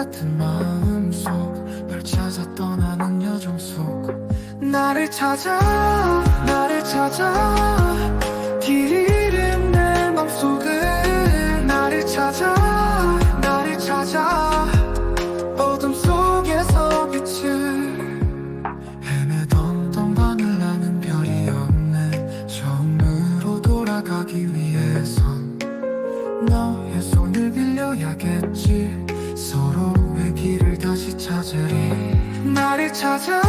같은 마음속 널 찾아 떠나는 여정 속 나를 찾아 길 잃은 내 맘속을 나를 찾아 어둠 속에서 빛을 헤매던 동반을 나는 별이 없네 처음으로 돌아가기 위해선 너의 손을 빌려야겠지 서로의 길을 다시 찾으리 나를 찾아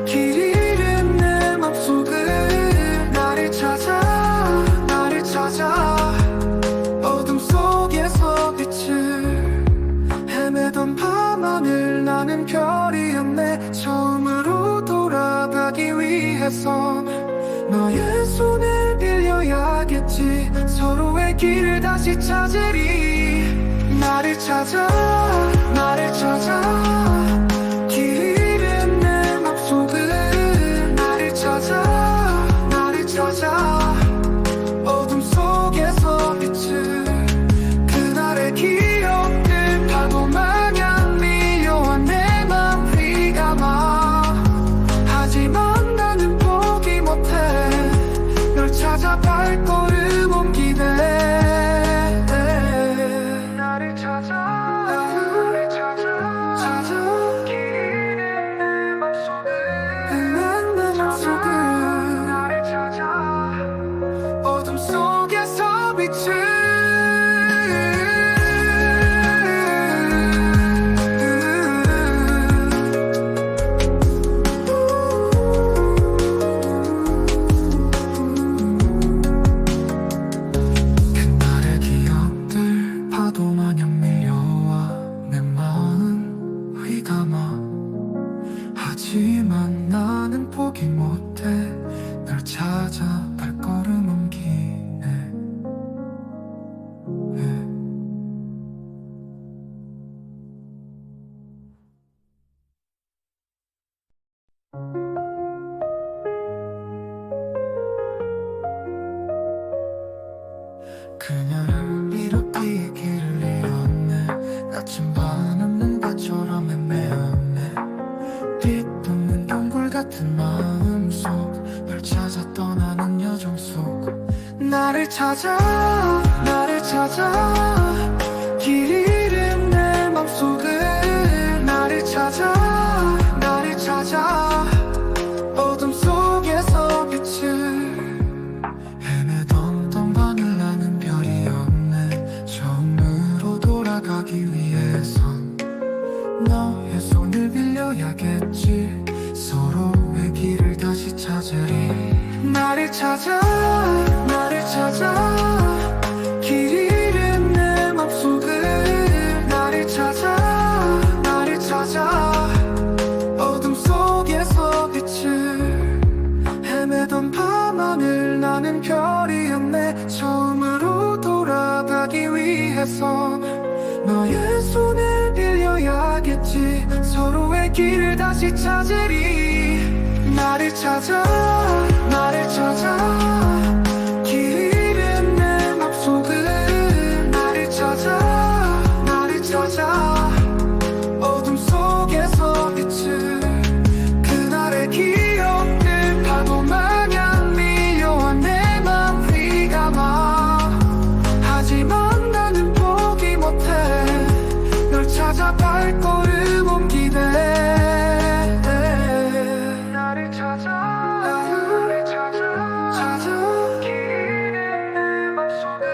길 잃은 내 맘속을 나를 찾아 어둠 속에서 빛을 헤매던 밤하늘 나는 별이었네 처음으로 돌아가기 위해선 너의 손을 빌려야겠지 서로의 길을 다시 찾으리 나를 찾아 길 잃은 내 맘속을 나를 찾아 어둠 속에서 빛을 그날의 기억들 파도 마냥 밀려와 내 맘 휘감아 하지만 나는 포기 못해 널 찾아 발걸음 옮기네 나를 찾아 길 잃은 내 맘속을 나를 찾아 어둠 속에서 빛을 그날의 기억들 파도 마냥 밀려와 내 마음 휘감아 하지만 나는 포기 못해 널 찾아 발걸음 옮기네 그녀를 이렇게 길을 잃었네 나침반 없는 것처럼 애매하네 뒤덮는 동굴 같은 마음속 널 찾아 떠나는 여정 속 나를 찾아 길 잃은 내 맘속을 나를 찾아 어둠 속에서 빛을 헤매던 동반을 나는 별이 없네 처음으로 돌아가기 위해선 너의 손을 빌려야겠지 서로의 길을 다시 찾으리 나를 찾아 길 잃은 내 맘속을 나를 찾아 어둠 속에서 빛을 헤매던 밤하늘 나는 별이었네 처음으로 돌아가기 위해선 너의 손을 빌려야겠지 서로의 길을 다시 찾으리 나를 찾아 길 잃은 내 맘속을 나를 찾아 어둠 속에서 빛을 그날의 기억들 파도 마냥 밀려와 내 맘 휘감아 하지만 나는 포기 못해 널 찾아 발걸음 옮기네 나를 찾아 길 잃은 내 맘속을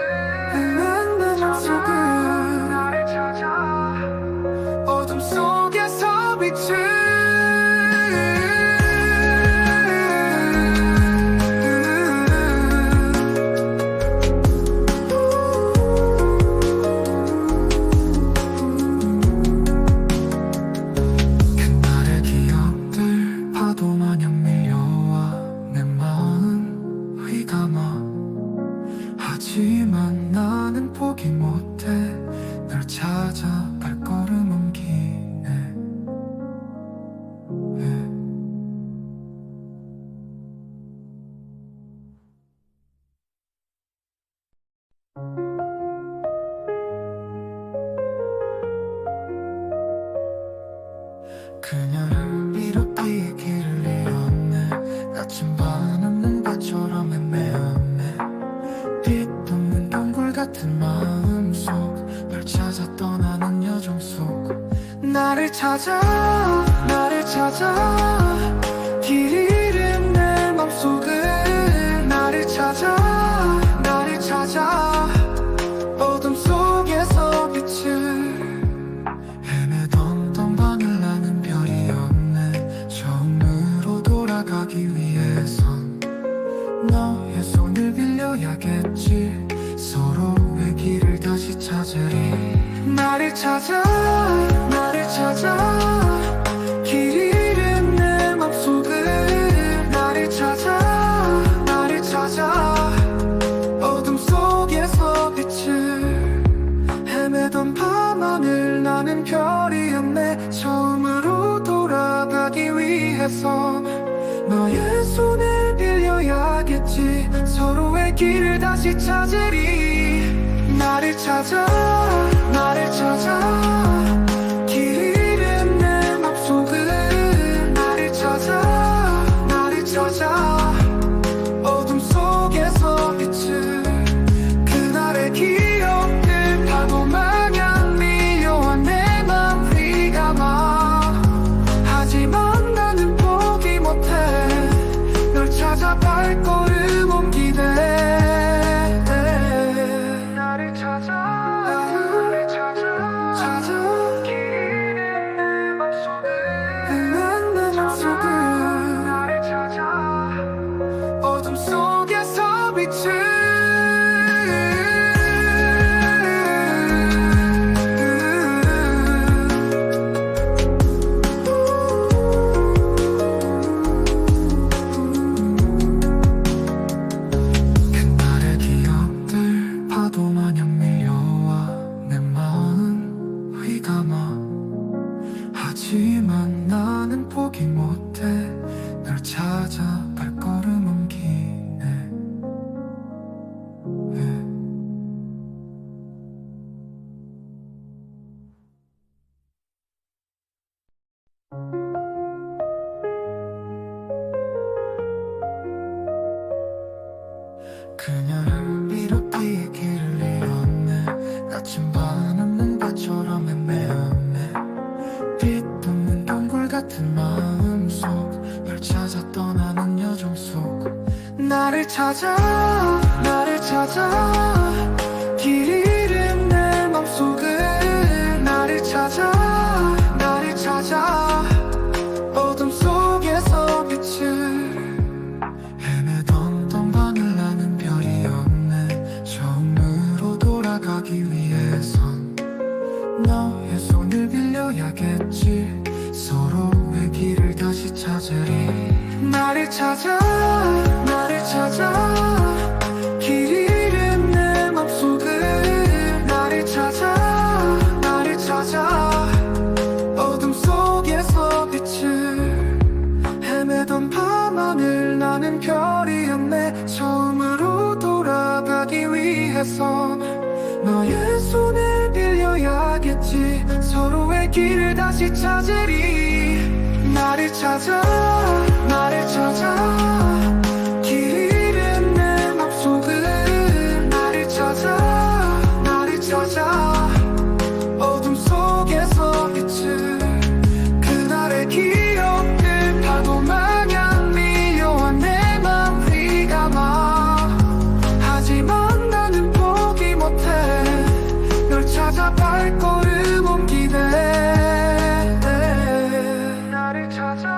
그녀를 비롯해 길을 잃었네. 나침반 없는 것처럼 헤매었네. 빛없는 동굴 같은 마음속 널 찾아 떠나는 여정 속 나를 찾아 길 잃은 내 맘속을 나를 찾아 어둠 속에서 빛을 헤매던 동반을 나는 별이 없네. 처음으로 돌아가기 위해선 너의 손을 빌려야겠지. 서로의 길을 다시 찾으리. 나를 찾아 길 잃은 내 맘속을 나를 찾아 어둠 속에서 빛을 헤매던 밤하늘 나는 별이었네. 처음으로 돌아가기 위해서 너의 손을 빌려야겠지. 서로의 길을 다시 찾으리. 나를 찾아 길 잃은 내 맘속을 나를 찾아 어둠 속에서 빛을 그날의 기억들 파도 마냥 밀려와 내 맘 휘감아. 하지만 나는 포기 못해. 널 찾아 발걸음 옮기네. 나를 찾아 길 잃은 내 맘속을 나를 찾아 어둠 속에서 빛을 그날의 기억들 파도 마냥 밀려와 내 마음 휘감아. 하지만 나는 포기 못해. 널 찾아 발걸음 옮기네. 그녀를 비롯해 길을 잃었네. 나침반 없는 것처럼 헤매었네. 빛없는 동굴 같은 마음속 널 찾아 떠나는 여정 속 나를 찾아 길 잃은 내 맘속을 나를 찾아 어둠 속에서 빛을 헤매던 동반을 나는 별이 없네. 처음으로 돌아가기 위해선 너의 손을 빌려야겠지. 서로의 길을 다시 찾으리. 나를 찾아 길 잃은 내 맘속을 나를 찾아 어둠 속에서 빛을 헤매던 밤하늘 나는 별이었네. 처음으로 돌아가기 위해선 너의 손을 빌려야겠지. 서로의 길을 다시 찾으리. 나를 찾아 길 잃은 내 맘속을 나를 찾아 어둠 속에서 빛을 그날의 기억들 파도 마냥 밀려와 내 맘 휘감아. 하지만 나는 포기 못해. 널 찾아 발걸음 옮기네. 나를 찾아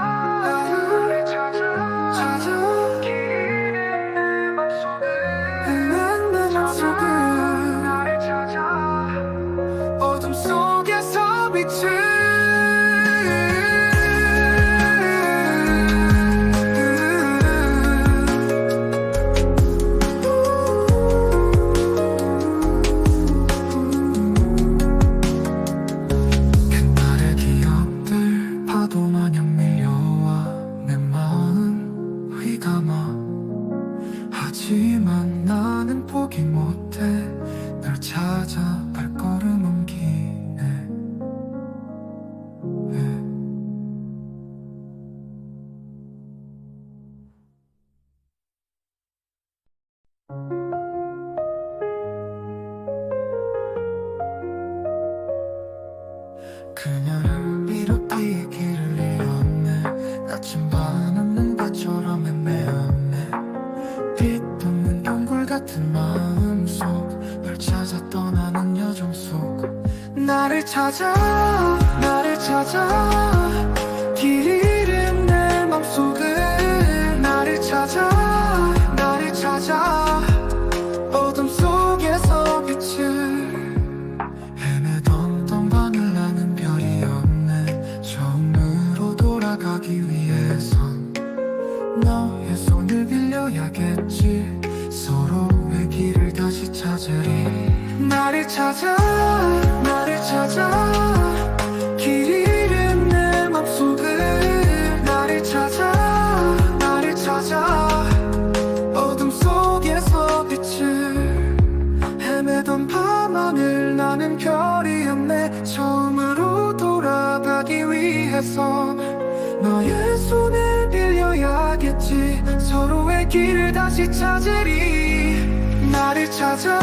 그녀를 이렇게 길을 잃었네. 나침반은 눈밭처럼 헤매었네. 빛없는 동굴 같은 마음속 널 찾아 떠나는 여정 속 나를 찾아 길 잃은 내 맘속을 나를 찾아 어둠 속에서 빛을 헤매던 동반을 나는 별이 없네. 처음으로 돌아가기 위해선 너의 손을 빌려야겠지. 서로의 길을 다시 찾으리. 나를 찾아 길 잃은 내 맘속을 나를 찾아 어둠 속에서 빛을 헤매던 밤하늘 나는 별이었네. 처음으로 돌아가기 위해선 너의 손을 빌려야겠지. 서로의 길을 다시 찾으리. 나를 찾아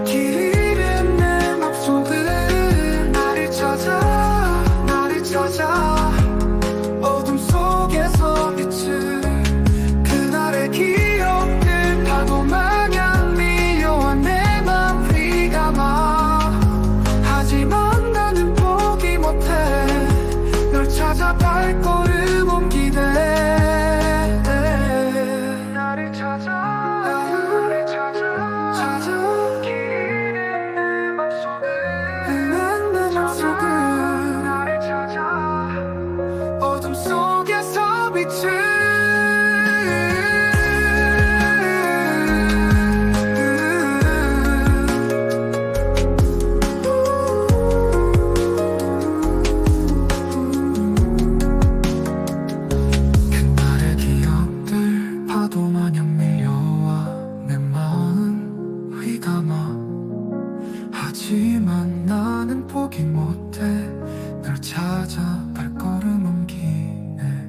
길 잃은 내 맘속을 나를 찾아 어둠 속에서 빛을 그날의 기억들 파도 마냥 밀려와 내 맘 휘감아. 하지만 나는 포기 못해. 널 찾아 발걸음 옮기네. 나를 찾아 길 잃은 내 맘속을 나를 찾아 어둠 속에서 빛을 그날의 기억들 파도 마냥 밀려와 내 마음 휘감아. 하지만 나는 포기 못해. 널 찾아 발걸음 옮기네.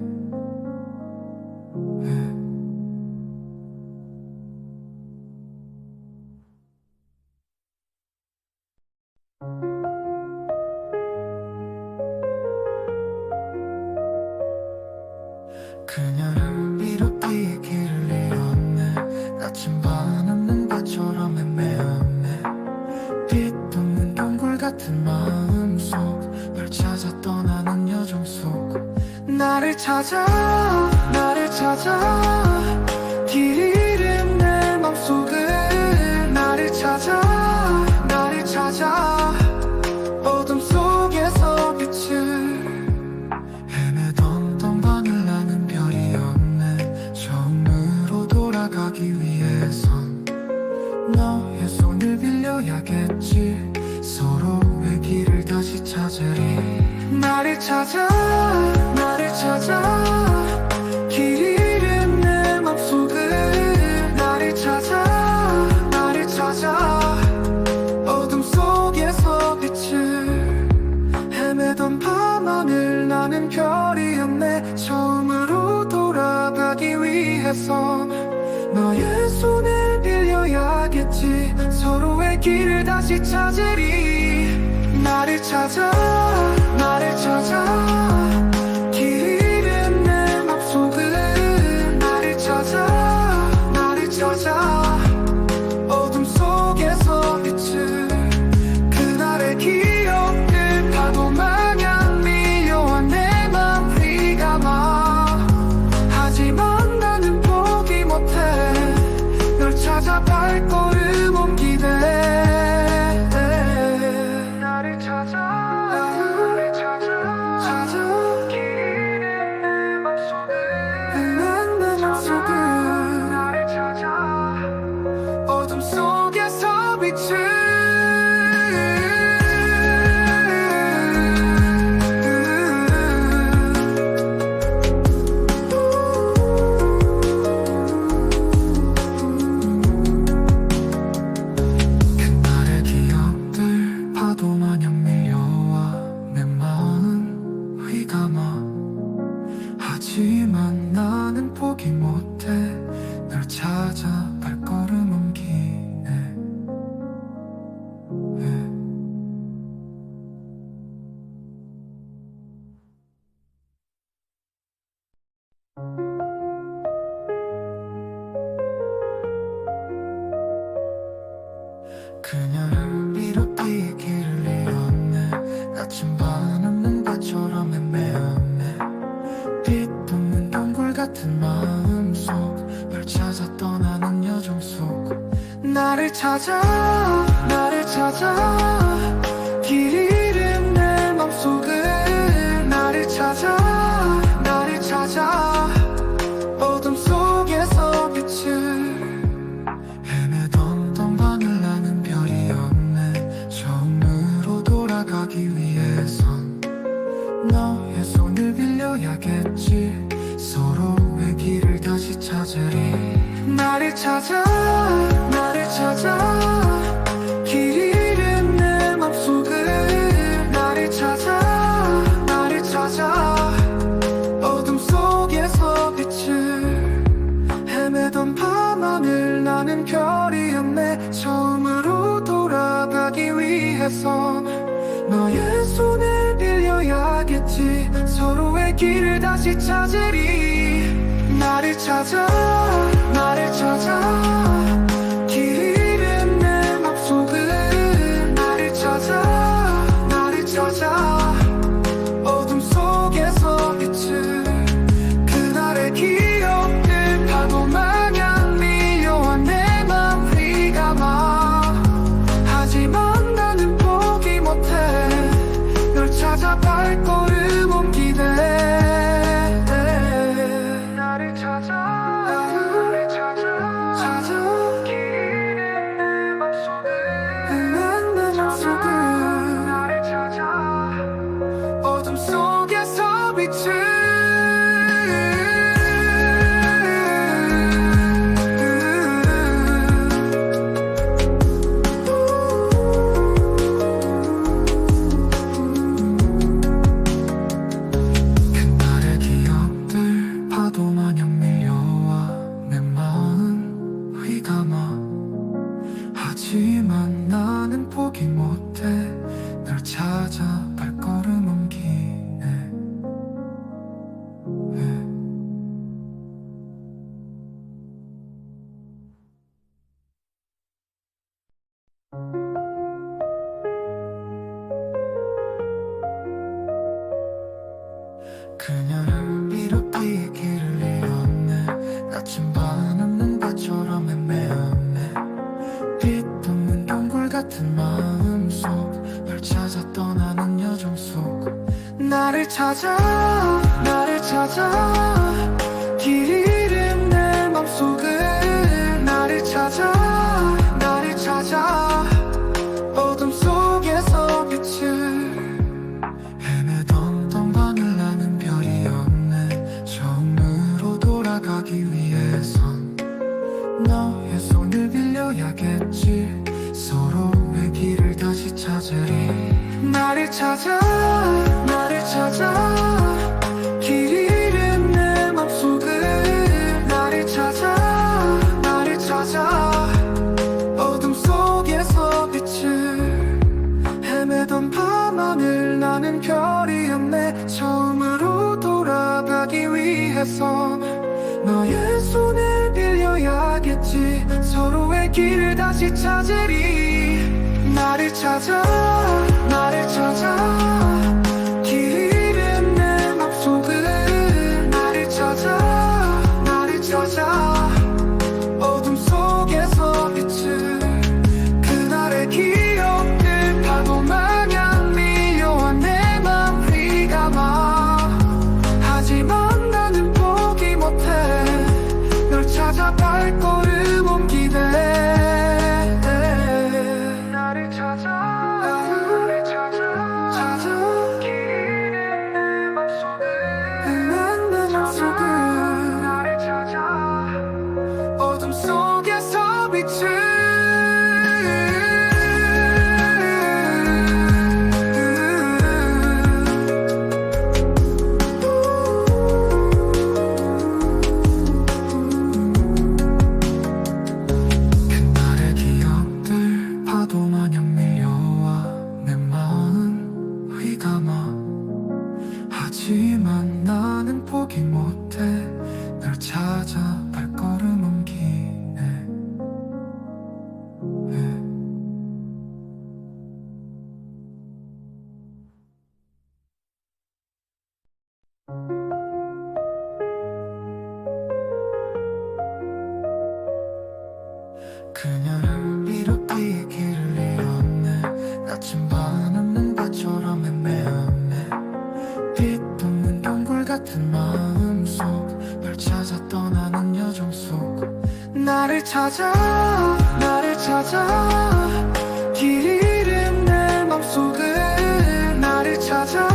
그녀를 이렇게 길을 잃었네. 나침반은 눈밭처럼 헤매었네. 빛없는 동굴 같은 마음속 널 찾아 떠나는 여정 속 나를 찾아 길 잃은 내 맘속을 나를 찾아 어둠 속에서 빛을 헤매던 동반을 나는 별이 없네. 처음으로 돌아가기 위해선 너의 손을 빌려야겠지. 서로의 길을 다시 찾으리. 나를 찾아 길 잃은 내 맘속을 나를 찾아 어둠 속에서 빛을 헤매던 밤하늘 나는 별이었네. 처음으로 돌아가기 위해선 너의 손을 빌려야겠지. 서로의 길을 다시 찾으리. 나를 찾아 길 잃은 내 맘속을 나를 찾아 어둠 속에서 빛을 그날의 기억들 파도 마냥 밀려와 내 맘 휘감아. 하지만 나는 포기 못해. 널 찾아 발걸음 옮기네. 나를 찾아 길 잃은 내 맘속을 나를 찾아 어둠 속에서 빛을 그날의 기억들 파도 마냥 밀려와 내 마음 휘감아. 하지만 나는 포기 못해. 널 찾아 발걸음 옮기네. 그녀를 이렇게 길을 잃었네. 아침 밤은 눈가처럼 헤매었네. 빛없는 동굴 같은 마음속 널 찾아 떠나는 여정 속 나를 찾아 길 잃은 내 맘속을 나를 찾아 어둠 속에서 빛을 헤매던 동반을 나는 별이 없네. 처음으로 돌아가기 위해선 너의 손을 빌려야겠지. 서로의 길을 다시 찾으리. 나를 찾아 길 잃은 내 맘속을 나를 찾아 어둠 속에서 빛을 헤매던 밤하늘 나는 별이었네. 처음으로 돌아가기 위해선 너의 손을 빌려야겠지. 서로의 길을 다시 찾으리. 나를 찾아 길 잃은 내 맘속을 나를 찾아 어둠 속에서 빛을 그날의 기억들 파도 마냥 밀려와 내 맘 휘감아. 하지만 나는 포기 못해. 널 찾아 발걸음 옮기네. 나를 찾아 길 잃은 내 맘속을 나를 찾아 어둠 속에서 빛을 그날의 기억들 파도 마냥 밀려와 내 마음 휘감아. 하지만 나는 포기 못해. 널 찾아 발걸음 옮기네. 그녀를 이렇게 길을 잃었네. 아침 밤은 눈가처럼 헤매었네. 빛없는 동굴 같은 마음속 널 찾아 떠나는 여정 속 나를 찾아 길 잃은 내 맘속을 나를 찾아 어둠 속에서 빛을 헤매던 동반을 나는 별이 없네. 처음으로 돌아가기 위해선 너의 손을 빌려야겠지. 서로의 길을 다시 찾으리. 나를 찾아 길 잃은 내 맘속을 나를 찾아 어둠 속에서 빛을 헤매던 밤하늘 나는 별이었네. 처음으로 돌아가기 위해선 너의 손을 빌려야겠지. 서로의 길을 다시 찾으리. 나를 찾아 길 잃은 내 맘속을 나를 찾아 어둠 속에서 빛을 그날의 기억들 파도 마냥 밀려와 내 맘 휘감아. 하지만 나는 포기 못해. 널 찾아 발걸음 옮기네. 나를 찾아 길 잃은 나침반은 바처럼 애매하네. 빛없는 동굴 같은 마음속 널 찾아 떠나는 여정 속 나를 찾아 길 잃은 내 맘속을 나를 찾아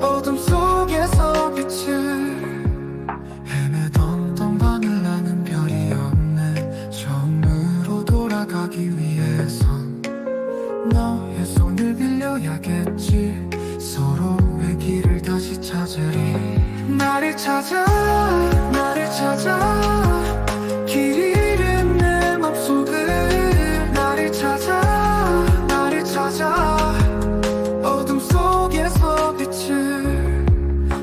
어둠 속에서 빛을 헤매던 동반을 나는 별이 없네. 처음으로 돌아가기 위해선 너의 손을 빌려야겠지. 서로의 길을 다시 찾으리. 나를 찾아 길 잃은 내 맘속을 나를 찾아 어둠 속에서 빛을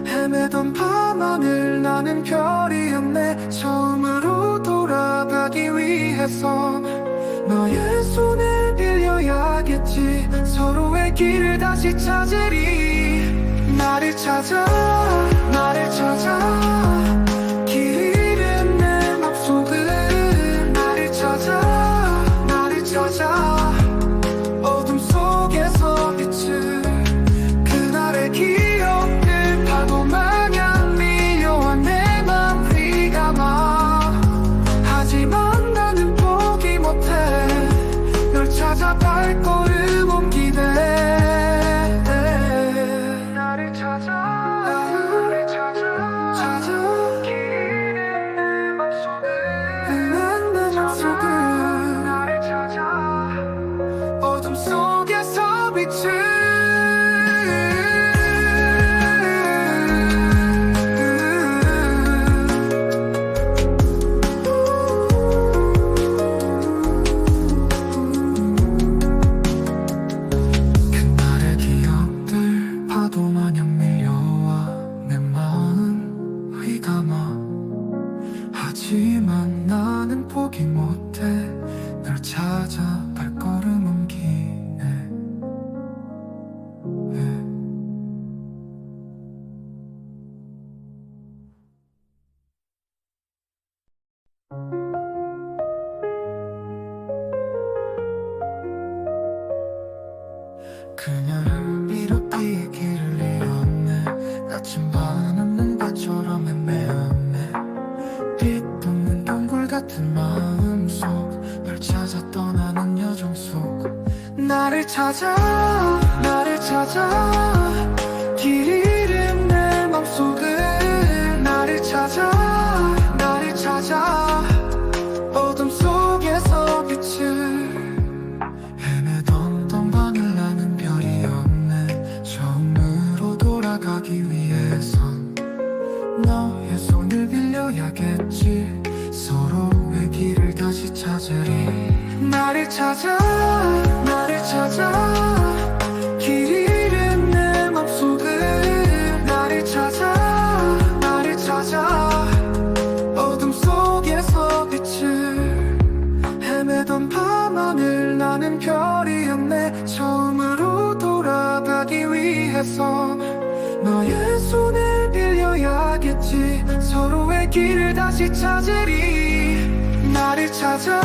헤매던 밤하늘 나는 별이었네. 처음으로 돌아가기 위해선 너의 손을 빌려야겠지. 서로의 길을 다시 찾으리. 나를 찾아 길 잃은 내 맘속을 나를 찾아 어둠 속에서 빛을 그날의 기억들 파도 마냥 밀려와 내 맘 휘감아. 하지만 나는 포기 못해. 널 찾아 발걸음 옮기네. 나를 찾아 길 잃은 내 맘속을 나를 찾아 어둠 속에서 빛을 그날의 기억들 파도 마냥 밀려와 내 마음 휘감아. 하지만 나는 포기 못해. 널 찾아 발걸음 옮기네. 그녀를 비롯해 길을 잃었네. 나침반 없는 밭처럼 애매하네. 빛없는 동굴 같은 마음속 널 찾아 떠나는 여정 속 나를 찾아 길 잃은 내 맘속을 나를 찾아 어둠 속에서 빛을 헤매던 동반을 나는 별이 없네. 처음으로 돌아가기 위해선 너의 손을 빌려야겠지. 서로의 길을 다시 찾으리. 나를 찾아 길 잃은 내 맘속을 나를 찾아 어둠 속에서 빛을 헤매던 밤하늘 나는 별이었네. 처음으로 돌아가기 위해선 너의 손을 빌려야겠지. 서로의 길을 다시 찾으리. 나를 찾아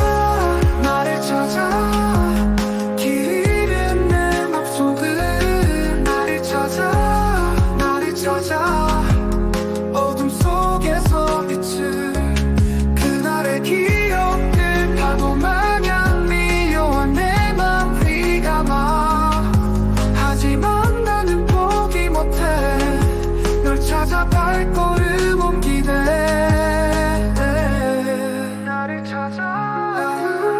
길 잃은 내 맘속을 나를 찾아 어둠 속에서 빛을 그날의 기억들 파도 마냥 밀려와 내 맘 휘감아. 하지만 나는 포기 못해. 널 찾아 발걸음 옮기네. 나를 찾아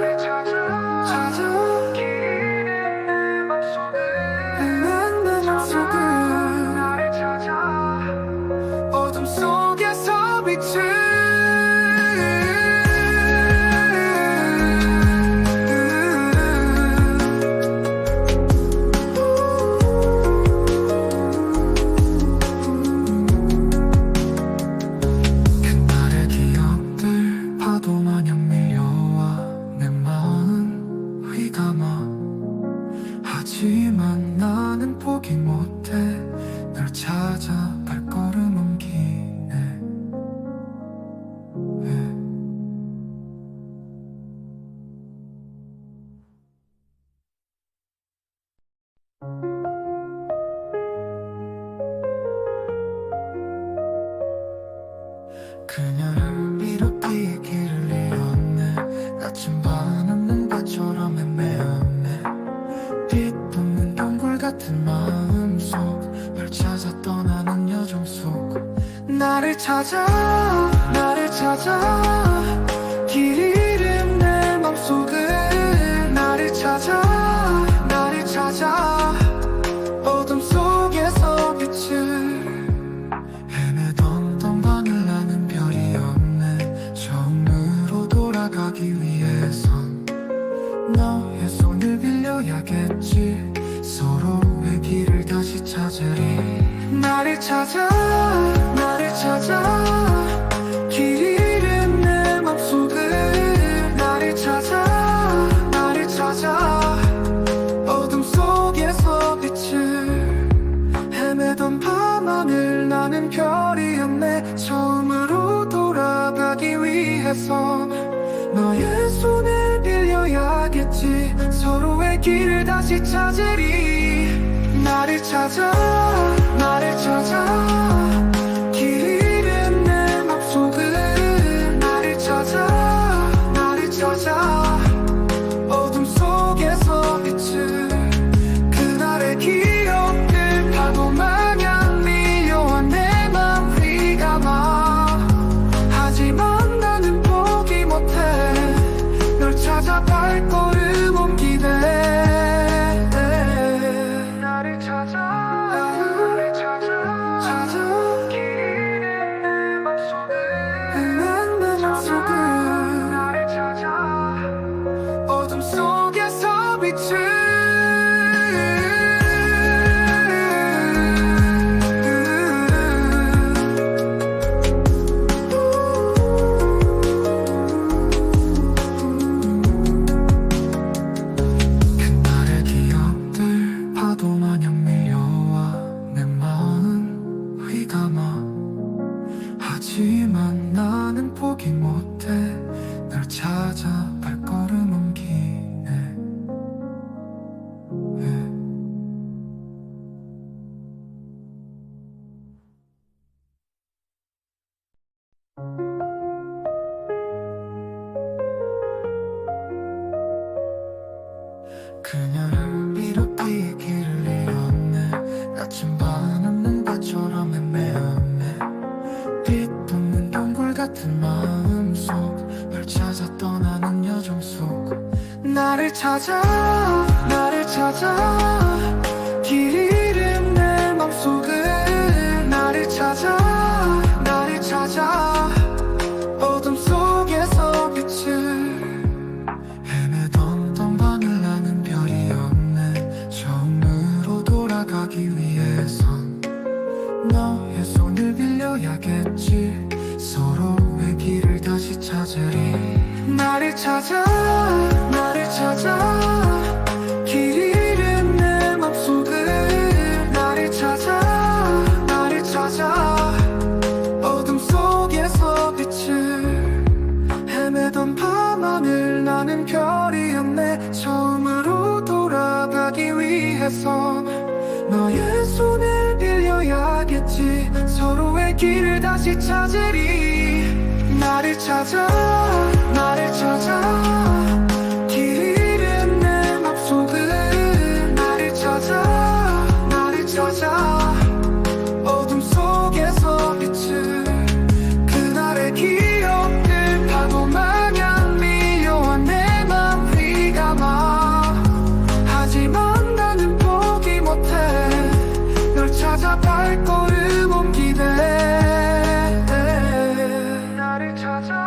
그녀를 이렇게 길을 잃었네. 나침반은 눈밭처럼 헤매었네. 빛없는 동굴 같은 마음속 널 찾아 떠나는 여정 속 나를 찾아 길 잃은 내 맘속을 나를 찾아 어둠 속에서 빛을 헤매던 동반을 나는 별이 없네. 처음으로 돌아가기 위해선 너의 손을 빌려야겠지. 서로의 길을 다시 찾으리. 나를 찾아 길 잃은 내 맘속을 나를 찾아 어둠 속에서 빛을 헤매던 밤하늘 나는 별이었네. 처음으로 돌아가기 위해선 너의 손을 빌려야겠지. 서로의 길을 다시 찾으리. 나를 찾아 길 잃은 내 맘속을 나를 찾아 어둠 속에서 빛을 그날의 기억들 파도 마냥 밀려와 내 맘 휘감아. 하지만 나는 포기 못해. 널 찾아 발걸음 옮기네. 나를 찾아 길 잃은 내 맘속을 나를 찾아 어둠 속에서 빛을 그날의 기억들 파도 마냥 밀려와 내 마음 휘감아. 하지만 나는 포기 못해. 널 찾아 발걸음 옮기네. 그녀를 이렇게 길을 잃었네. 나침반은 눈밭처럼 헤매었네. 빛없는 동굴 같은 마음속 널 찾아 떠나는 여정 속 나를 찾아 길 잃은 내 맘속을 나를 찾아 어둠 속에서 빛을 헤매던 동반을 나는 별이 없네. 처음으로 돌아가기 위해선 너의 손을 빌려야겠지. 서로의 길을 다시 찾으리. 나를 찾아 길 잃은 내 맘속을 나를 찾아 어둠 속에서 빛을 헤매던 밤하늘 나는 별이었네. 처음으로 돌아가기 위해선 너의 손을 빌려야겠지. 서로의 길을 다시 찾으리. 나를 찾아 길 잃은 내 맘속을 나를 찾아 어둠 속에서 빛을 그날의 기억들 파도 마냥 밀려와 내 맘 휘감아. 하지만 나는 포기 못해. 널 찾아 발걸음 옮기네. 나를 찾아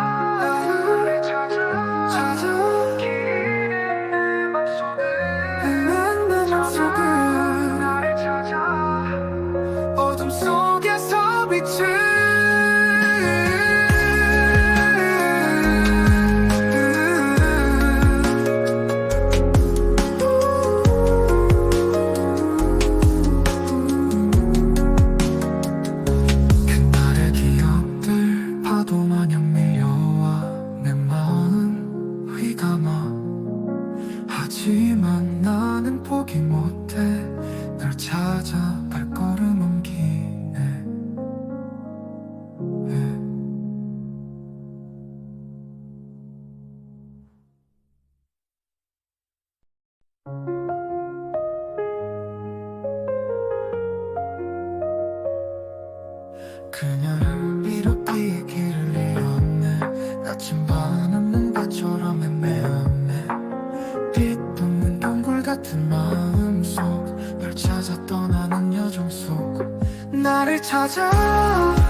찾아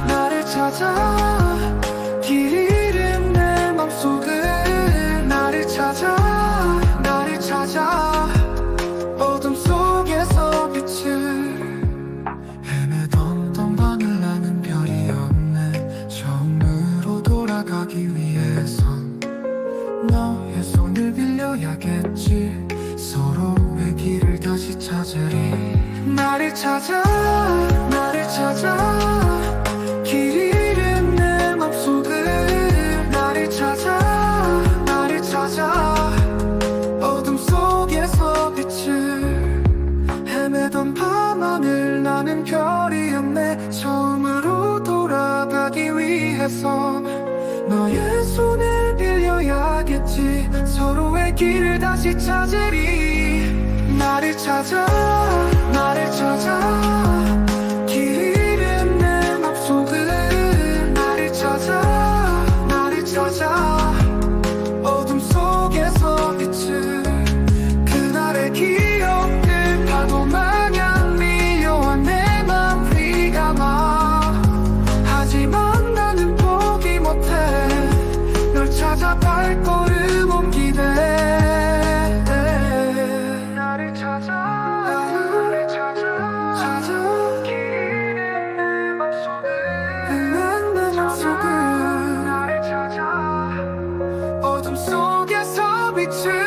나를 찾아 길 잃은 내 맘속을 나를 찾아 나를 찾아 어둠 속에서 빛을 헤매던 동반을 나는 별이 없네 처음으로 돌아가기 위해선 너의 손을 빌려야겠지 서로의 길을 다시 찾으리 나를 찾아 나를 찾아 길 잃은 내 맘속을 나를 찾아 나를 찾아 어둠 속에서 빛을 헤매던 밤하늘 나는 별이 없네 처음으로 돌아가기 위해선 너의 손을 빌려야겠지 서로의 길을 다시 찾으리 나를 찾아 나를 찾아 길 잃은 내 맘속을 나를 찾아 나를 찾아 어둠 속에서 빛을 그날의 기억들 파도 마냥 밀려와 내 맘 휘감아 하지만 나는 포기 못해 널 찾아 발걸음 옮기네 나를 찾아 나를 찾아 길 잃은 내 맘속을 내 맘속을 나를 찾아 어둠 속에서 빛을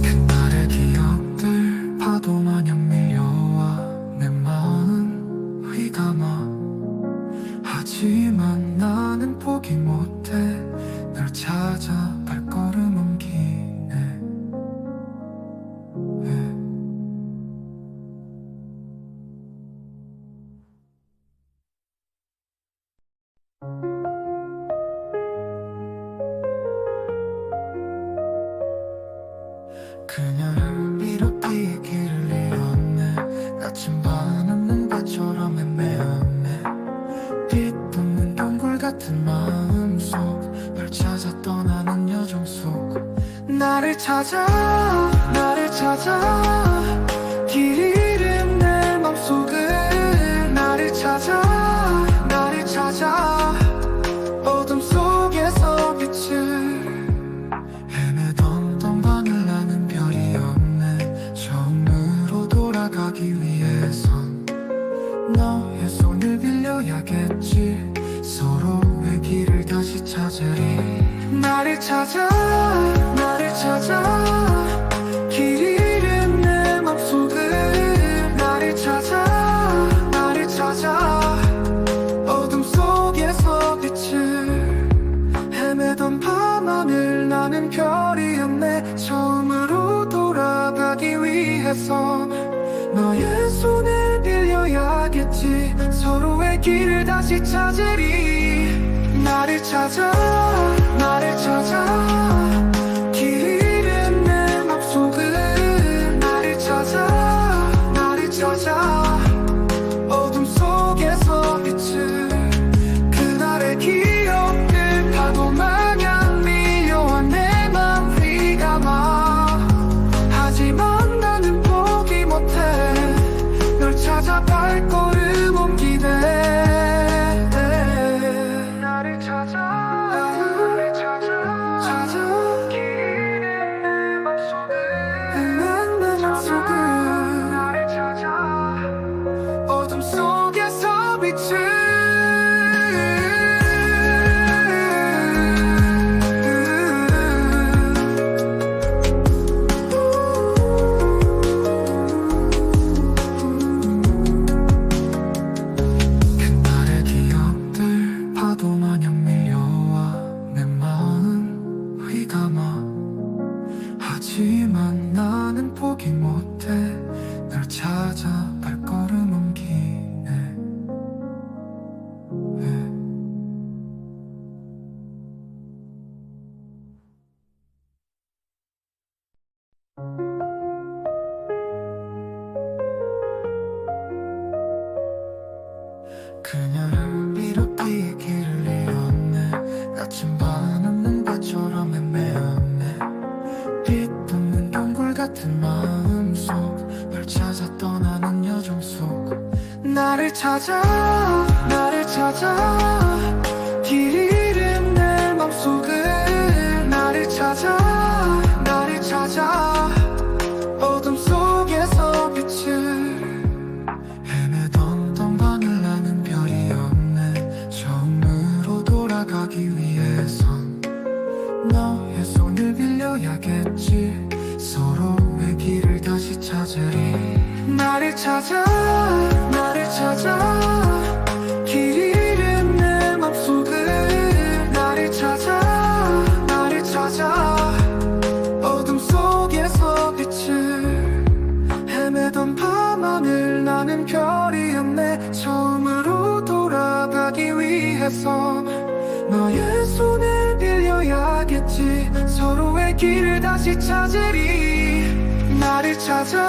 그날의 기억들 파도 마냥 밀려와 내 마음 휘감아 하지만 나는 포기 못해 널 찾아 발걸음 옮기네 그녀를 비롯해 길을 잃었네 나침반은 눈밭처럼 헤매었네 빛없는 동굴 같은 마음속 널 찾아 떠나는 여정 속 나를 찾아 나를 찾아 길 잃은 내 맘속을 나를 찾아 나를 찾아 어둠 속에서 빛을 헤매던 동반을 나는 별이 없네 처음으로 돌아가기 위해선 너의 손을 빌려야겠지 서로의 길을 다시 찾으리 나를 찾아 나를 찾아 길 잃은 내 맘속을 나를 찾아 나를 찾아 어둠 속에서 빛을 헤매던 밤하늘 나는 별이 없네 처음으로 돌아가기 위해선 너의 손을 빌려야겠지 서로의 길을 다시 찾으리 나를 찾아 나를 찾아 길 잃은 내 맘속을 나를 찾아 나를 찾아 어둠 속에서 빛을 그날의 기억들 파도 마냥 밀려와 내 맘 휘감아 하지만 나는 포기 못해 널 찾아 발걸음 옮기네 나를 찾아 나를 찾아 길 잃은 내 맘속을 내 맘속을 나를 찾아 어둠 속에서 빛을 그날의 기억들 파도 마냥 밀려와 내 마음 휘감아 하지만 나는 포기 못해 널 찾아 발걸음 옮기네 그녀를 잃어 같은 마음속 널 찾아 떠나는 여정 속 나를 찾아 길 잃은 내 맘속을 나를 찾아 어둠 속에서 빛을 헤매던 동반을 나는 별이 없네 처음으로 돌아가기 위해선 너의 손을 빌려야겠지 서로의 길을 다시 찾으리 나를 찾아 길 잃은 내 맘속을 나를 찾아 어둠 속에서 빛을 헤매던 밤하늘 나는 별이 없네 처음으로 돌아가기 위해서 너의 손을 빌려야겠지 서로의 길을 다시 찾으리 나를 찾아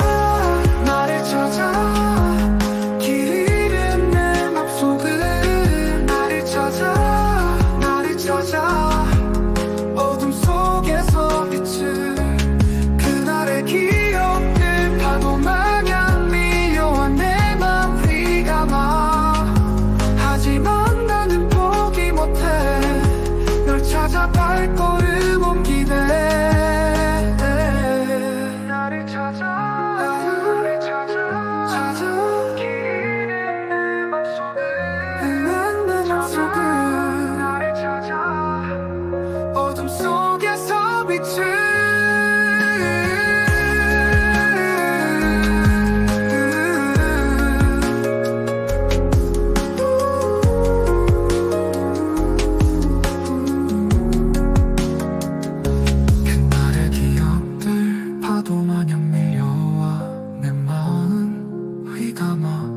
길 잃은 내 맘속을 나를 찾아 어둠 속에서 빛을 그날의 기억들 파도 마냥 밀려와 내 맘 휘감아 하지만 나는 포기 못해 널 찾아 발걸음 옮기네 나를 찾아 길 잃은 내 맘속을 나를 찾아 어둠 속에서 빛을 그날의 기억들 파도 마냥 밀려와 내 마음 휘감아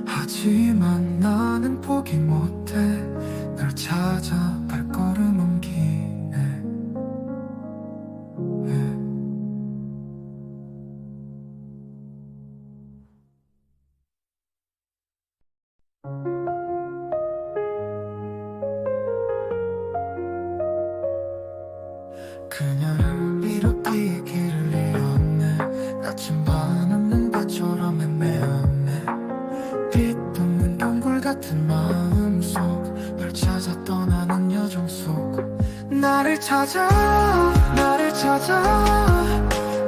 하지만 나는 포기 못해 널 찾아 발걸음 옮기네 그녀를 비롯해 길을 잃었네 나침반 없는 배처럼 헤매었네 빛없는 동굴 같은 마음속 널 찾아 떠나는 여정 속 나를 찾아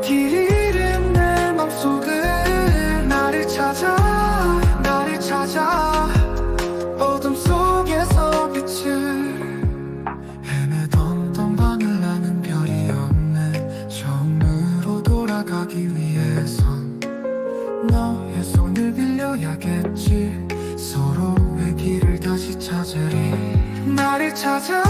길 잃은 내 맘속을 나를 찾아 어둠 속에서 빛을 헤매던 동반을 나는 별이 없네 처음으로 돌아가기 위해선 너의 손을 빌려야겠지 서로의 길을 다시 찾으리 나를 찾아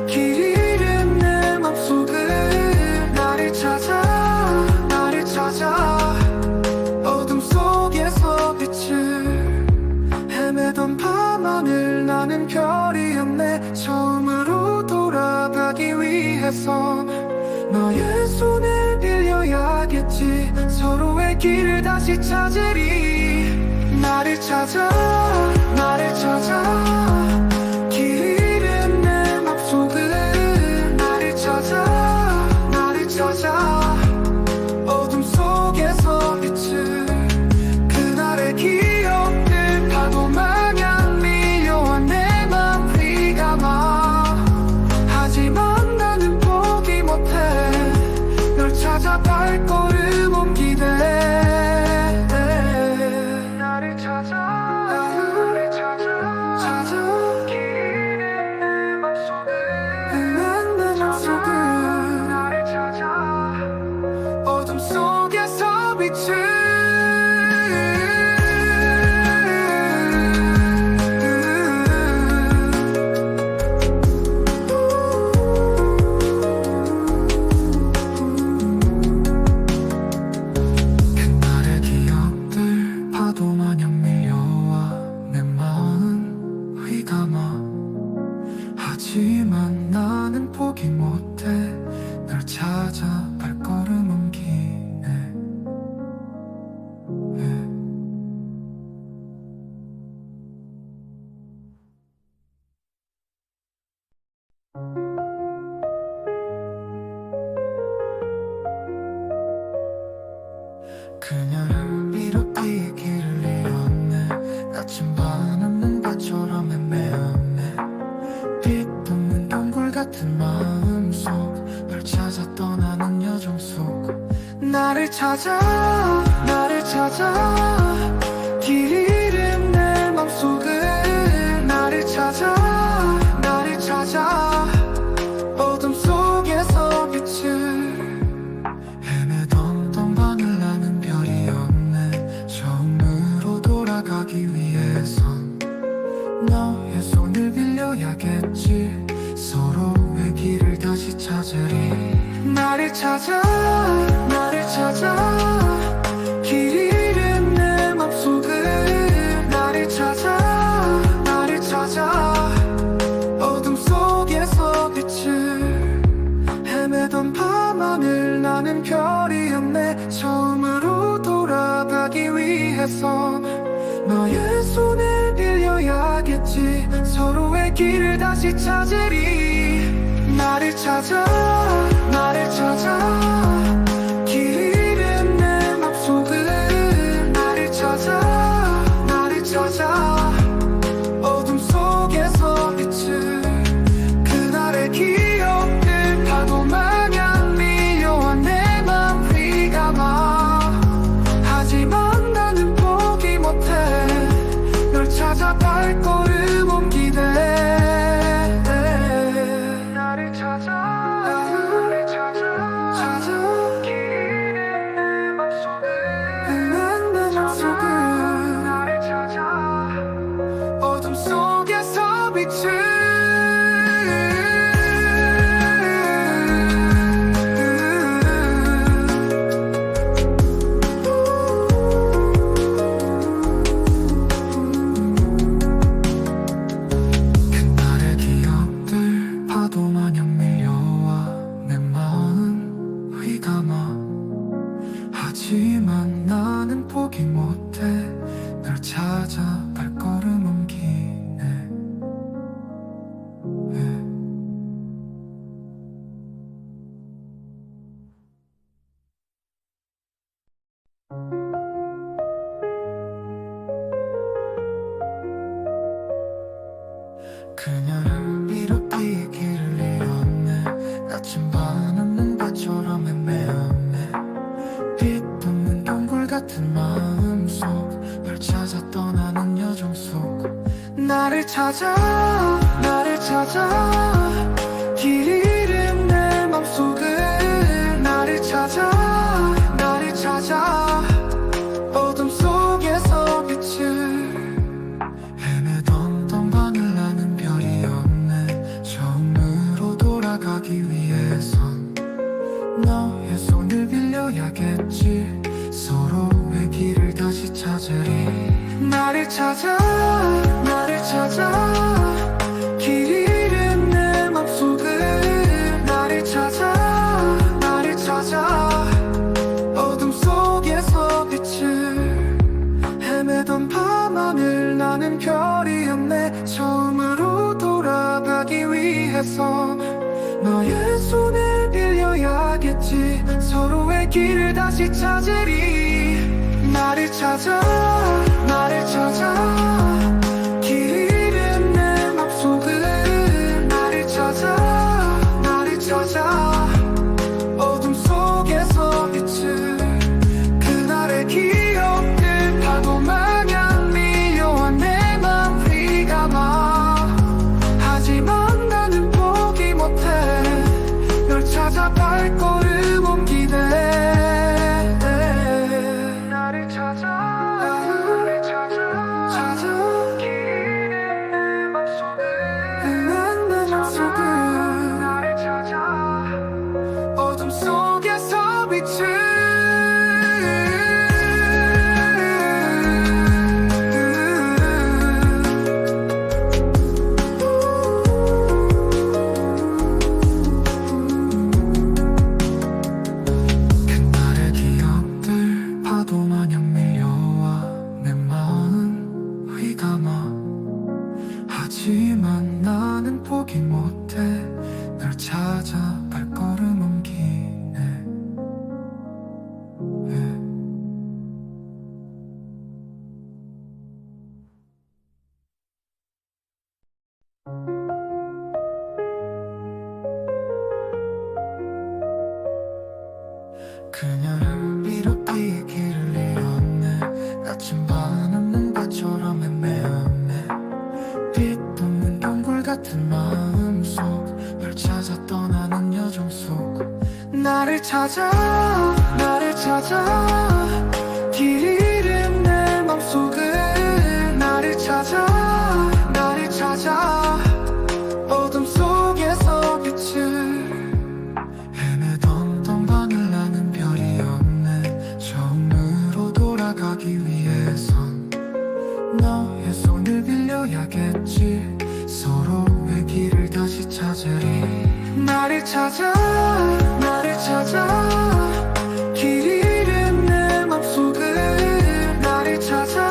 길 잃은 내 맘속을 나를 찾아 어둠 속에서 빛을 헤매던 밤하늘 나는 별이 없네 처음으로 돌아가기 위해서 너의 손을 빌려야겠지 서로의 길을 다시 찾으리 나를 찾아 길 잃은 내 맘속을 나를 찾아 어둠 속에서 빛을 그날의 기억들 파도 마냥 밀려와 내 맘 휘감아 하지만 나는 포기 못해 널 찾아 발걸음 옮기네 나를 찾아 길 잃은 그녀를 비롯해 길을 잃었네. 나침반은 눈밭처럼 헤매었네. 빛없는 동굴 같은 마음속 널 찾아 떠나는 여정 속 나를 찾아 길 잃은 내 맘속을 나를 찾아 어둠 속에서 빛을 헤매던 동반을 나는 별이 없네. 처음으로 돌아가기 위해선 너의 손을 빌려야겠지. 서로의 길을 다시 찾으리. 나를 찾아 길 잃은 내 맘속을 나를 찾아 어둠 속에서 빛을 헤매던 밤하늘 나는 별이었네. 처음으로 돌아가기 위해선 너의 손을 빌려야겠지. 서로의 길을 다시 찾으리. 나를 찾아 길 잃은 내 맘속을 나를 찾아 어둠 속에서 빛을 그날의 기억들 파도 마냥 밀려와 내 맘 휘감아. 하지만 나는 포기 못해. 널 찾아 발걸음 옮기네. 나를 찾아 길 잃은 내 맘속을 나를 찾아 어둠 속에서 빛을 그날의 기억들 파도 마냥 밀려와 내 마음 휘감아. 하지만 나는 포기 못해. 널 찾아 발걸음 옮기네. 그녀를 비롯해 길을 잃었네. 나침반은 눈밭처럼 헤매었네. 빛없는 동굴 같은 마음속 널 찾아 떠나는 여정 속 나를 찾아 길 잃은 내 맘속을 나를 찾아 어둠 속에서 빛을 헤매던 동반을 나는 별이 없네. 처음으로 돌아가기 위해선 너의 손을 빌려야겠지. 서로의 길을 다시 찾으리. 나를 찾아 길 잃은 내 맘속을 나를 찾아 어둠 속에서 빛을 헤매던 밤하늘 나는 별이었네. 처음으로 돌아가기 위해선 너의 손을 빌려야겠지. 서로의 길을 다시 찾으리. 나를 찾아 길 잃은 내 맘속을 나를 찾아 어둠 속에서 빛을 그날의 기억들 파도 마냥 밀려와 내 맘 휘감아. 하지만 나는 포기 못해. 널 찾아 발걸음 옮기네. 나를 찾아 길 잃은 내 맘속을 나를 찾아 어둠 속에서 빛을 그날의 기억들 파도 마냥 밀려와 내 마음 휘감아. 하지만 나는 포기 못해. 널 찾아 발걸음 옮기네. 그녀를 이렇게 길을 잃었네. 나침반은 눈밭처럼 헤매었네. 빛없는 동굴 같은 마음속 널 찾아 떠나는 여정 속 나를 찾아 길 잃은 내 맘속을 나를 찾아 어둠 속에서 빛을 헤매던 동반을 나는 별이 없네. 처음으로 돌아가기 위해선 너의 손을 빌려야겠지. 서로의 길을 다시 찾으리. 나를 찾아 길 잃은 내 맘속을 나를 찾아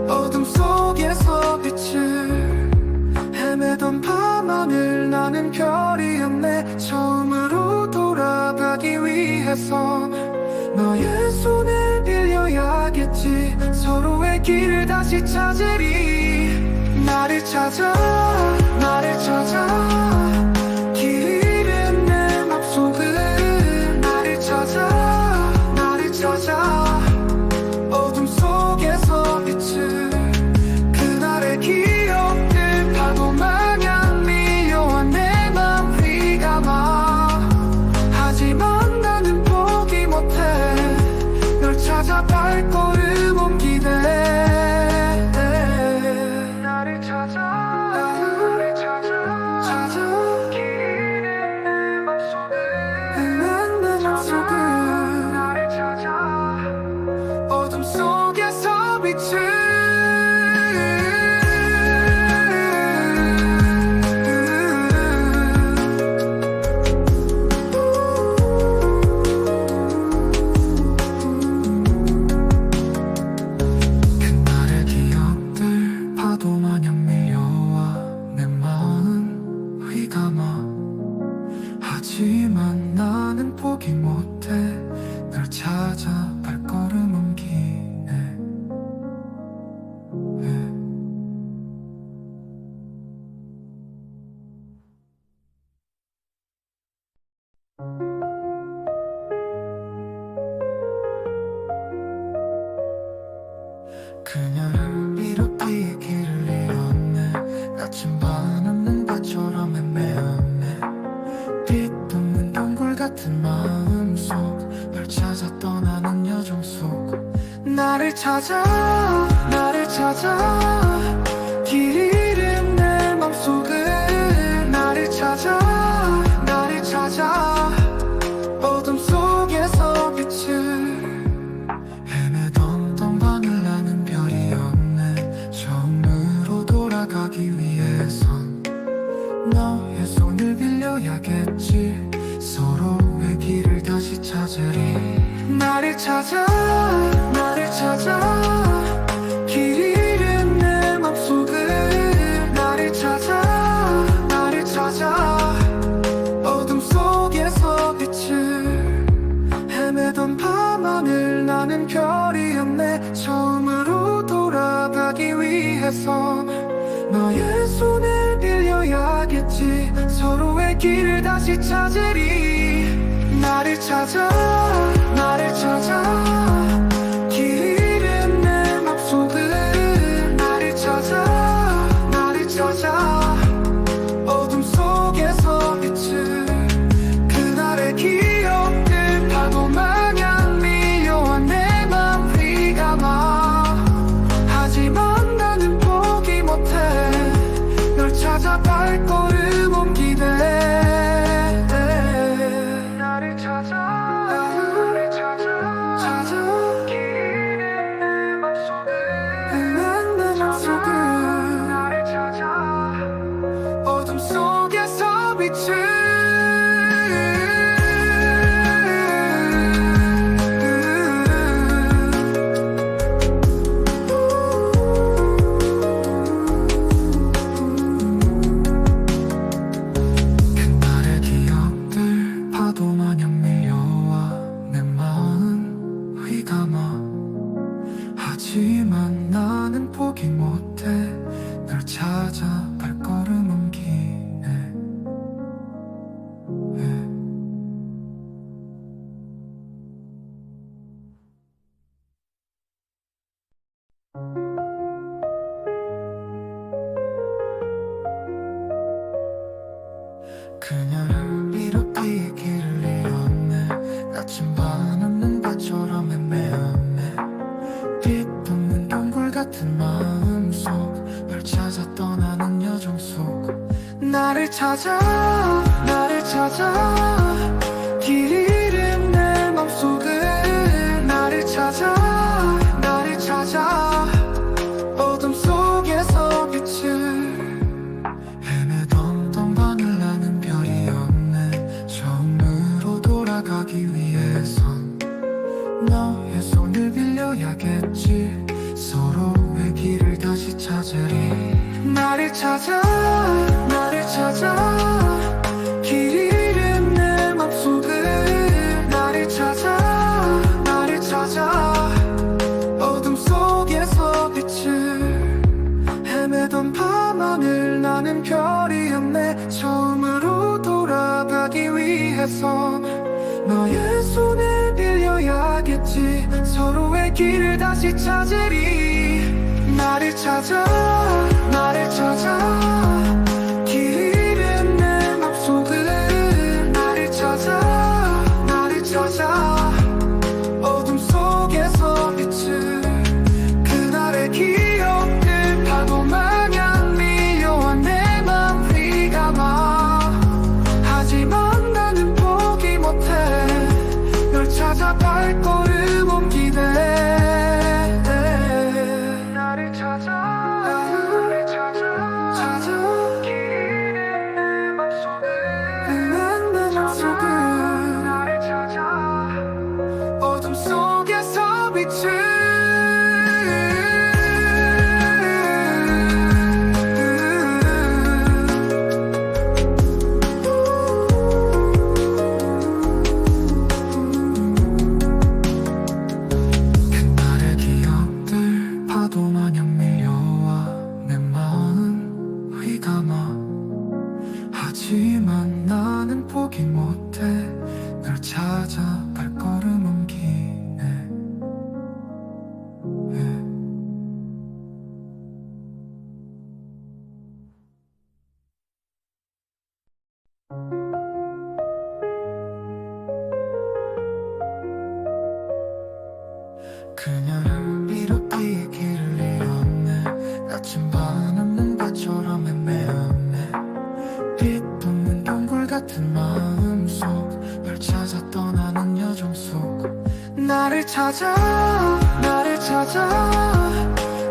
어둠 속에서 빛을 헤매던 밤하늘 나는 별이었네. 처음으로 돌아가기 위해선 너의 손을 빌려야겠지. 서로의 길을 다시 찾으리. 나를 찾아 길 잃은 내 맘속을 나를 찾아 어둠 속에서 빛을 그날의 기억들 파도 마냥 밀려와 내 맘 휘감아. 하지만 나는 포기 못해. 널 찾아 발걸음 옮기네. 나를 찾아 길 잃은 내 맘속을 나를 찾아 어둠 속에서 빛을 그날의 기억들 파도 마냥 밀려와 내 마음 휘감아. 하지만 나는 포기 못해. 널 찾아 발걸음 옮기네. 그녀를 이렇게 길을 잃었네. 나침반 눈밭처럼 헤매었네. 빛없는 동굴 같은 마음속 널 찾아 떠나는 여정 속 나를 찾아 길 잃은 내 맘속을 나를 찾아 어둠 속에서 빛을 헤매던 동반을 나는 별이 없네. 처음으로 돌아가기 위해선 너의 손을 빌려야겠지. 서로의 길을 다시 찾으리. 나를 찾아 길 잃은 내 맘속을 나를 찾아 어둠 속에서 빛을 헤매던 밤하늘 나는 별이었네. 처음으로 돌아가기 위해선 너의 손을 빌려야겠지. 서로의 길을 다시 찾으리. 나를 찾아 길 잃은 내 맘속을 나를 찾아 어둠 속에서 빛을 그날의 기억들 파도 마냥 밀려와 내 맘 휘감아. 하지만 나는 포기 못해. 널 찾아 발걸음 옮기네. 나를 찾아 길 잃은 내 맘속을 나를 찾아 어둠 속에서 빛을 그날의 기억들 파도 마냥 밀려와 내 마음 휘감아. 하지만 나는 포기 못해. 널 찾아 발걸음 옮기네. 그녀를 이렇게 길을 잃었네. 나침반은 눈밭처럼 헤매었네. 빛없는 동굴 같은 마음속 널 찾아 떠나는 여정 속 나를 찾아 길 잃은 내 맘속을 나를 찾아 어둠 속에서 빛을 헤매던 동반을 나는 별이 없네. 처음으로 돌아가기 위해선 너의 손을 빌려야겠지. 서로의 길을 다시 찾으리. 나를 찾아 길 잃은 내 맘속을 나를 찾아 어둠 속에서 빛을 헤매던 밤하늘 나는 별이었네. 처음으로 돌아가기 위해선 너의 손을 빌려야겠지. 서로의 길을 다시 찾으리. 나를 찾아 길 잃은 내 맘속을 나를 찾아 어둠 속에서 빛을 그날의 기억들 파도 마냥 밀려와 내 맘 휘감아. 하지만 나는 포기 못해. 널 찾아 발걸음 옮기네. 나를 찾아 길 잃은 내 맘속을 나를 찾아 어둠 속에서 빛을 그날의 기억들 파도 마냥 밀려와 내 마음 휘감아. 하지만 나는 포기 못해. 널 찾아 발걸음 옮기네. 그녀를 이렇게 길을 잃었네. 나침반은 눈밭처럼 헤매었네. 빛없는 동굴 같은 마음속 널 찾아 떠나는 여정 속 나를 찾아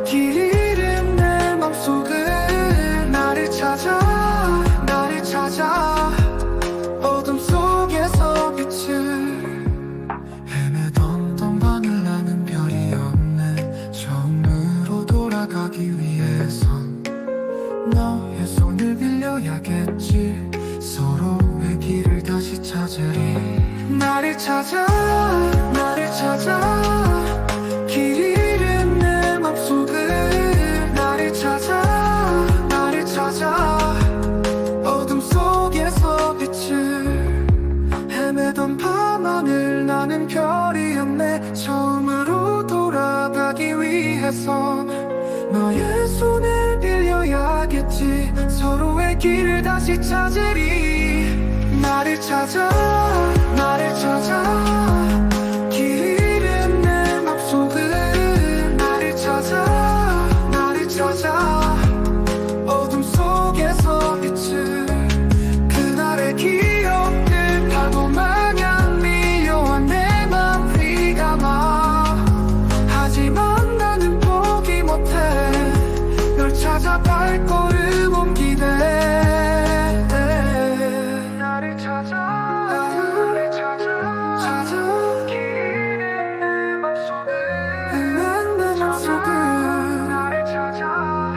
길 잃은 내 맘속을 나를 찾아 어둠 속에서 빛을 헤매던 동반을 나는 별이 없네. 처음으로 돌아가기 위해선 너의 손을 빌려야겠지. 서로의 길을 다시 찾으리. 나를 찾아 길 잃은 내 맘속을 나를 찾아 어둠 속에서 빛을 헤매던 밤하늘 나는 별이었네. 처음으로 돌아가기 위해선 너의 손을 빌려야겠지. 서로의 길을 다시 찾으리. 나를 찾아 길 잃은 내 맘속을 나를 찾아 어둠 속에서 빛을 그날의 기억들 파도 마냥 밀려와 내 맘 휘감아. 하지만 나는 포기 못해. 널 찾아 발걸음 옮기네. 나를 찾아 길 잃은 내 맘속을 나를 찾아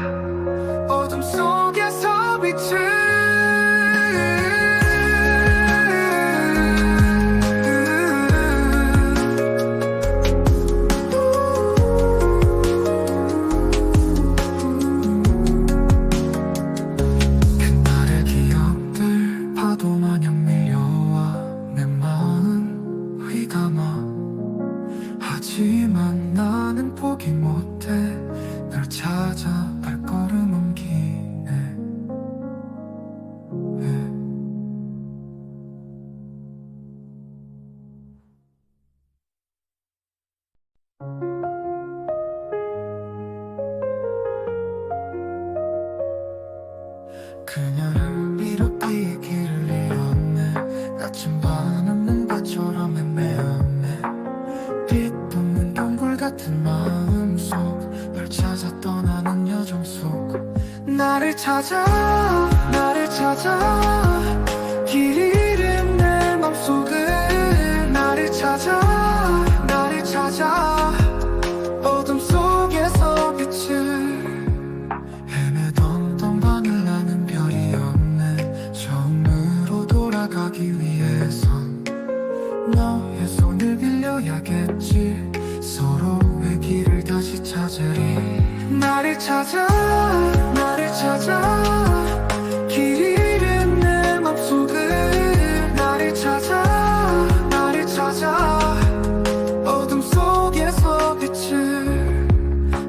어둠 속에서 빛을 그날의 기억들 파도 마냥 밀려와 찾아 나를 찾아 길 잃은 내 맘속을 나를 찾아 나를 찾아 어둠 속에서 빛을 헤매던 동반을 나는 별이 없네 처음으로 돌아가기 위해선 너의 손을 빌려야겠지 서로의 길을 다시 찾으리 나를 찾아 나를 찾아 길 잃은 내 맘속을 나를 찾아 나를 찾아 어둠 속에서 빛을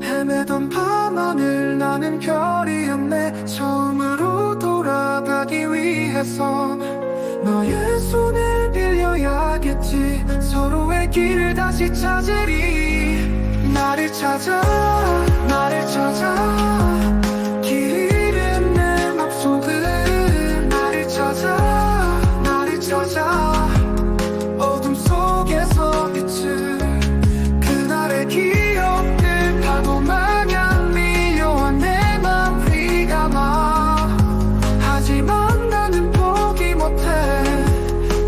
헤매던 밤하늘 나는 별이 없네 처음으로 돌아가기 위해선 너의 손을 빌려야겠지 서로의 길을 다시 찾으리 나를 찾아 나를 찾아 길 잃은 내 맘속을 나를 찾아 나를 찾아 어둠 속에서 빛을 그날의 기억들 파도 마냥 밀려와 내 맘 휘감아 하지만 나는 포기 못해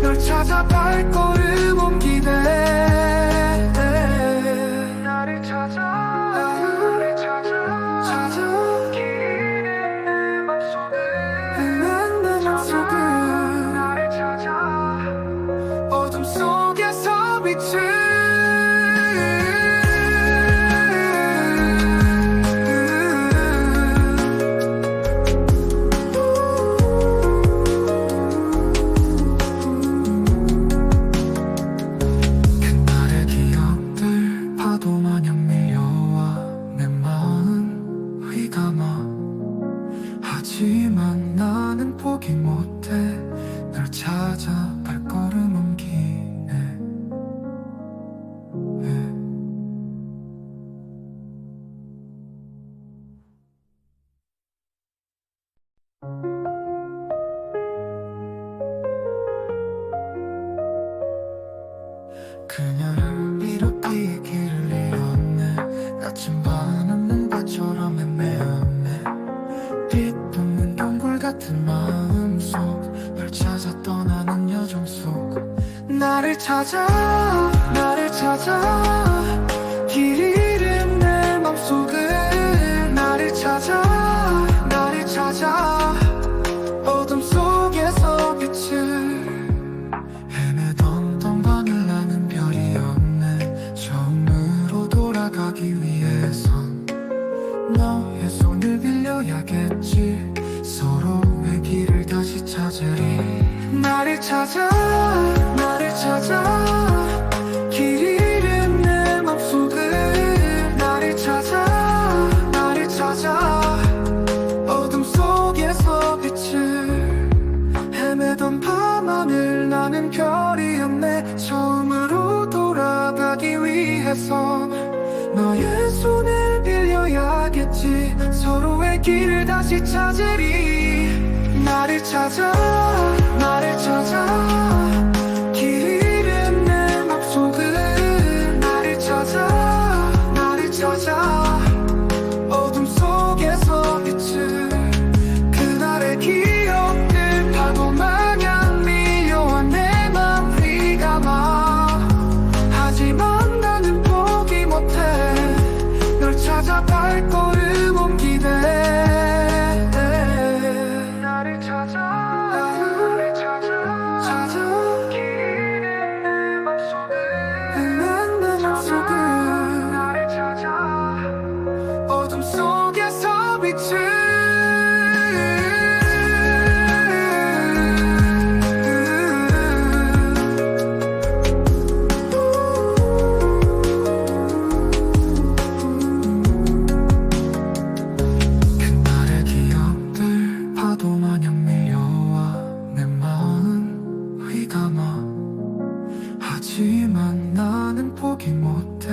널 찾아 발걸음 옮기네 나를 찾아 나를 찾아 길 잃은 내 맘속을 내 맘속을 나를 찾아 어둠 속에서 빛을 그날의 기억들 파도 마냥 밀려와 내 마음 휘감아 하지만 나는 포기 못해 널 찾아 발걸음 옮기네 그녀를 비롯기에 길을 잃었네 나침반은 눈밭처럼 애매하네 빛없는 동굴 같은 마음속 널 찾아 떠나는 여정 속 나를 찾아 나를 찾아 길 잃은 내 맘속을 나를 찾아 나를 찾아 어둠 속에서 빛을 헤매던 동반을 나는 별이 없네 처음으로 돌아가기 위해선 너의 손을 빌려야겠지 서로의 길을 다시 찾으리 나를 찾아 나를 찾아 길 잃은 내 맘속을 나를 찾아 나를 찾아 어둠 속에서 빛을 헤매던 밤하늘 나는 별이 없네 처음으로 돌아가기 위해선 너의 손을 빌려야겠지 서로의 길을 다시 찾으리 나를 찾아 나를 찾아 길 잃은 내 맘속을 나를 찾아 나를 찾아 어둠 속에서 빛을 그날의 기억들 파도 마냥 밀려와 내 맘 휘감아 하지만 나는 포기 못해 널 찾아 발걸음 옮기네 나를 찾아 나를 찾아 길 잃은 내 맘속을 내 맘속을 나를 찾아 어둠 속에서 빛을 그날의 기억들 파도 마냥 밀려와 내 마음 휘감아 하지만 나는 포기 못해